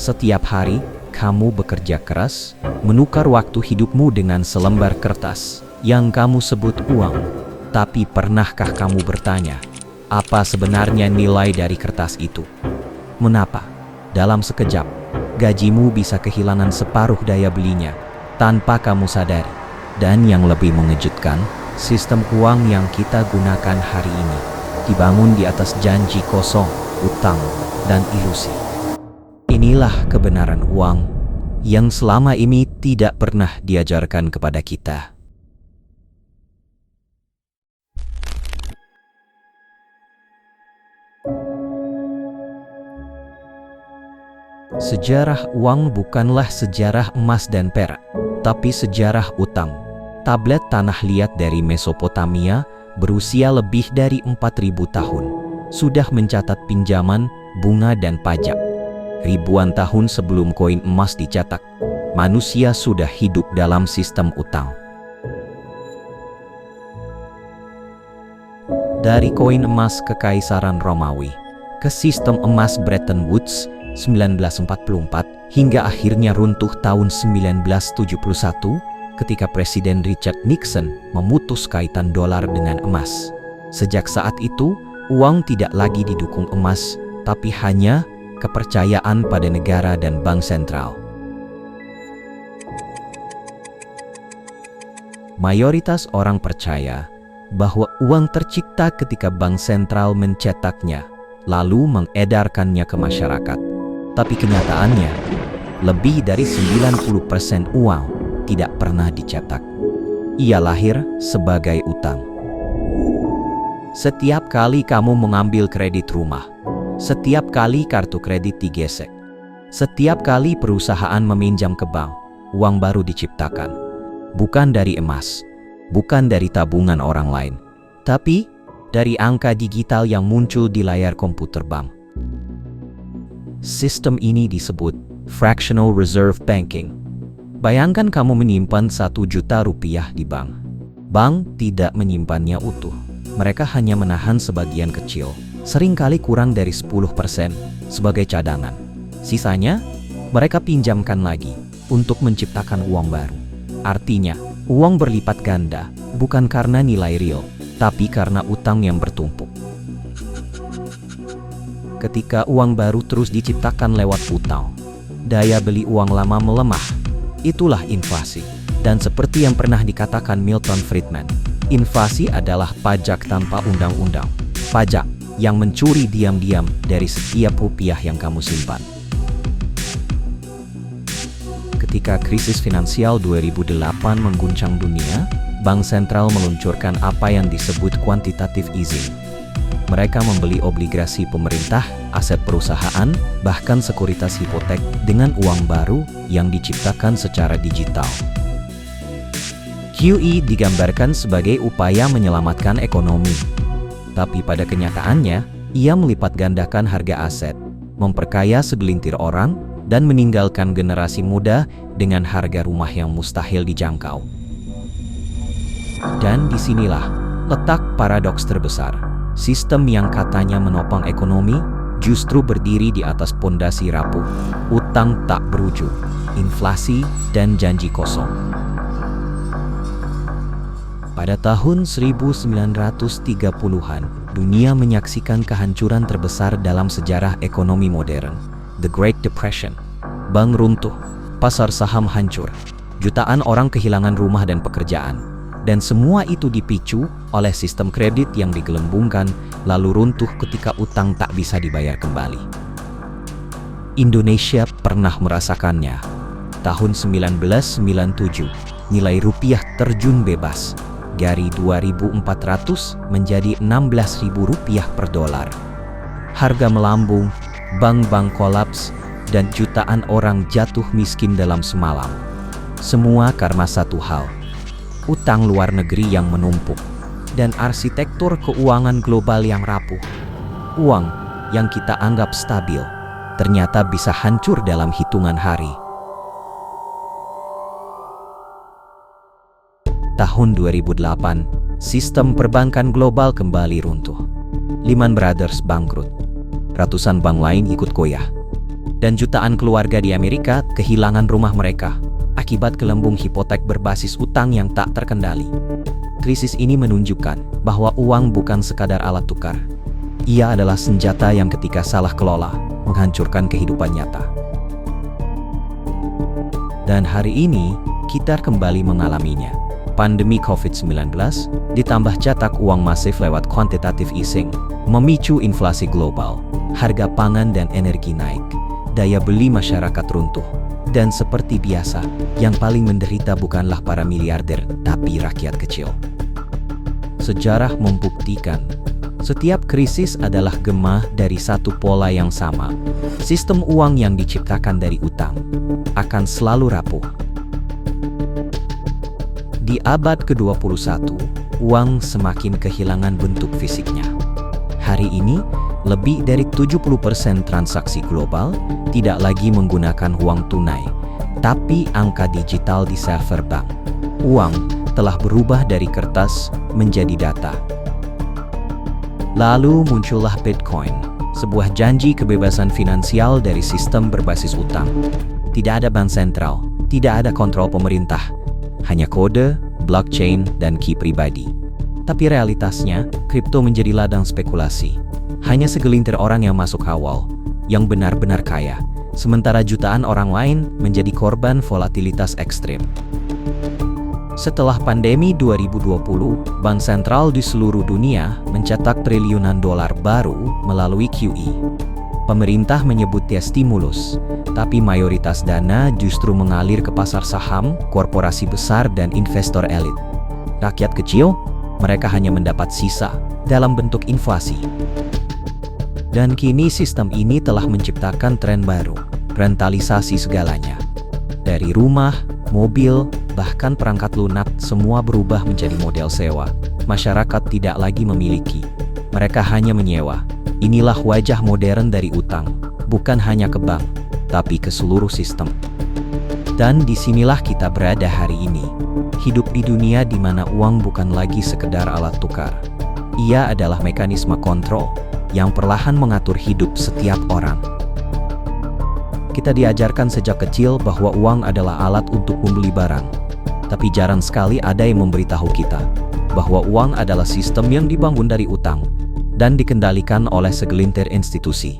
Setiap hari, kamu bekerja keras, menukar waktu hidupmu dengan selembar kertas yang kamu sebut uang. Tapi pernahkah kamu bertanya, apa sebenarnya nilai dari kertas itu? Mengapa? Dalam sekejap, gajimu bisa kehilangan separuh daya belinya tanpa kamu sadari. Dan yang lebih mengejutkan, sistem uang yang kita gunakan hari ini dibangun di atas janji kosong, utang, dan ilusi. Inilah kebenaran uang yang selama ini tidak pernah diajarkan kepada kita. Sejarah uang bukanlah sejarah emas dan perak, tapi sejarah utang. Tablet tanah liat dari Mesopotamia berusia lebih dari 4.000 tahun, sudah mencatat pinjaman, bunga dan pajak. Ribuan tahun sebelum koin emas dicetak, manusia sudah hidup dalam sistem utang. Dari koin emas Kekaisaran Romawi ke sistem emas Bretton Woods 1944 hingga akhirnya runtuh tahun 1971 ketika Presiden Richard Nixon memutus kaitan dolar dengan emas. Sejak saat itu, uang tidak lagi didukung emas, tapi hanya kepercayaan pada negara dan bank sentral. Mayoritas orang percaya bahwa uang tercipta ketika bank sentral mencetaknya, lalu mengedarkannya ke masyarakat. Tapi kenyataannya, lebih dari 90% uang tidak pernah dicetak. Ia lahir sebagai utang. Setiap kali kamu mengambil kredit rumah, setiap kali kartu kredit digesek, setiap kali perusahaan meminjam ke bank, uang baru diciptakan. Bukan dari emas, bukan dari tabungan orang lain, tapi dari angka digital yang muncul di layar komputer bank. Sistem ini disebut fractional reserve banking. Bayangkan kamu menyimpan 1 juta rupiah di bank. Bank tidak menyimpannya utuh. Mereka hanya menahan sebagian kecil, seringkali kurang dari 10% sebagai cadangan. Sisanya, mereka pinjamkan lagi untuk menciptakan uang baru. Artinya, uang berlipat ganda bukan karena nilai real, tapi karena utang yang bertumpuk. Ketika uang baru terus diciptakan lewat utang, daya beli uang lama melemah. Itulah inflasi. Dan seperti yang pernah dikatakan Milton Friedman, inflasi adalah pajak tanpa undang-undang. Pajak yang mencuri diam-diam dari setiap rupiah yang kamu simpan. Ketika krisis finansial 2008 mengguncang dunia, Bank Sentral meluncurkan apa yang disebut quantitative easing. Mereka membeli obligasi pemerintah, aset perusahaan, bahkan sekuritas hipotek dengan uang baru yang diciptakan secara digital. QE digambarkan sebagai upaya menyelamatkan ekonomi. Tapi pada kenyataannya, ia melipat gandakan harga aset, memperkaya segelintir orang, dan meninggalkan generasi muda dengan harga rumah yang mustahil dijangkau. Dan disinilah letak paradoks terbesar. Sistem yang katanya menopang ekonomi justru berdiri di atas pondasi rapuh, utang tak berujung, inflasi, dan janji kosong. Pada tahun 1930-an, dunia menyaksikan kehancuran terbesar dalam sejarah ekonomi modern, The Great Depression. Bank runtuh, pasar saham hancur, jutaan orang kehilangan rumah dan pekerjaan. Dan semua itu dipicu oleh sistem kredit yang digelembungkan lalu runtuh ketika utang tak bisa dibayar kembali. Indonesia pernah merasakannya. Tahun 1997, nilai rupiah terjun bebas dari 2.400 menjadi 16.000 rupiah per dolar. Harga melambung, bank-bank kolaps, dan jutaan orang jatuh miskin dalam semalam. Semua karena satu hal, utang luar negeri yang menumpuk, dan arsitektur keuangan global yang rapuh. Uang yang kita anggap stabil, ternyata bisa hancur dalam hitungan hari. Tahun 2008, sistem perbankan global kembali runtuh. Lehman Brothers bangkrut. Ratusan bank lain ikut goyah. Dan jutaan keluarga di Amerika kehilangan rumah mereka akibat gelembung hipotek berbasis utang yang tak terkendali. Krisis ini menunjukkan bahwa uang bukan sekadar alat tukar. Ia adalah senjata yang ketika salah kelola menghancurkan kehidupan nyata. Dan hari ini kita kembali mengalaminya. Pandemi COVID-19 ditambah cetak uang masif lewat quantitative easing memicu inflasi global, harga pangan dan energi naik, daya beli masyarakat runtuh, dan seperti biasa, yang paling menderita bukanlah para miliarder, tapi rakyat kecil. Sejarah membuktikan, setiap krisis adalah gema dari satu pola yang sama. Sistem uang yang diciptakan dari utang akan selalu rapuh. Di abad ke-21, uang semakin kehilangan bentuk fisiknya. Hari ini, lebih dari 70% transaksi global tidak lagi menggunakan uang tunai, tapi angka digital di server bank. Uang telah berubah dari kertas menjadi data. Lalu muncullah Bitcoin, sebuah janji kebebasan finansial dari sistem berbasis utang. Tidak ada bank sentral, tidak ada kontrol pemerintah, hanya kode, blockchain, dan key pribadi. Tapi realitasnya, kripto menjadi ladang spekulasi. Hanya segelintir orang yang masuk awal, yang benar-benar kaya, sementara jutaan orang lain menjadi korban volatilitas ekstrim. Setelah pandemi 2020, bank sentral di seluruh dunia mencetak triliunan dolar baru melalui QE. Pemerintah menyebutnya stimulus, tapi mayoritas dana justru mengalir ke pasar saham, korporasi besar, dan investor elit. Rakyat kecil, mereka hanya mendapat sisa dalam bentuk inflasi. Dan kini sistem ini telah menciptakan tren baru, rentalisasi segalanya. Dari rumah, mobil, bahkan perangkat lunak, semua berubah menjadi model sewa. Masyarakat tidak lagi memiliki, mereka hanya menyewa. Inilah wajah modern dari utang, bukan hanya ke bank, tapi ke seluruh sistem. Dan disinilah kita berada hari ini, hidup di dunia di mana uang bukan lagi sekedar alat tukar. Ia adalah mekanisme kontrol yang perlahan mengatur hidup setiap orang. Kita diajarkan sejak kecil bahwa uang adalah alat untuk membeli barang, tapi jarang sekali ada yang memberitahu kita bahwa uang adalah sistem yang dibangun dari utang dan dikendalikan oleh segelintir institusi.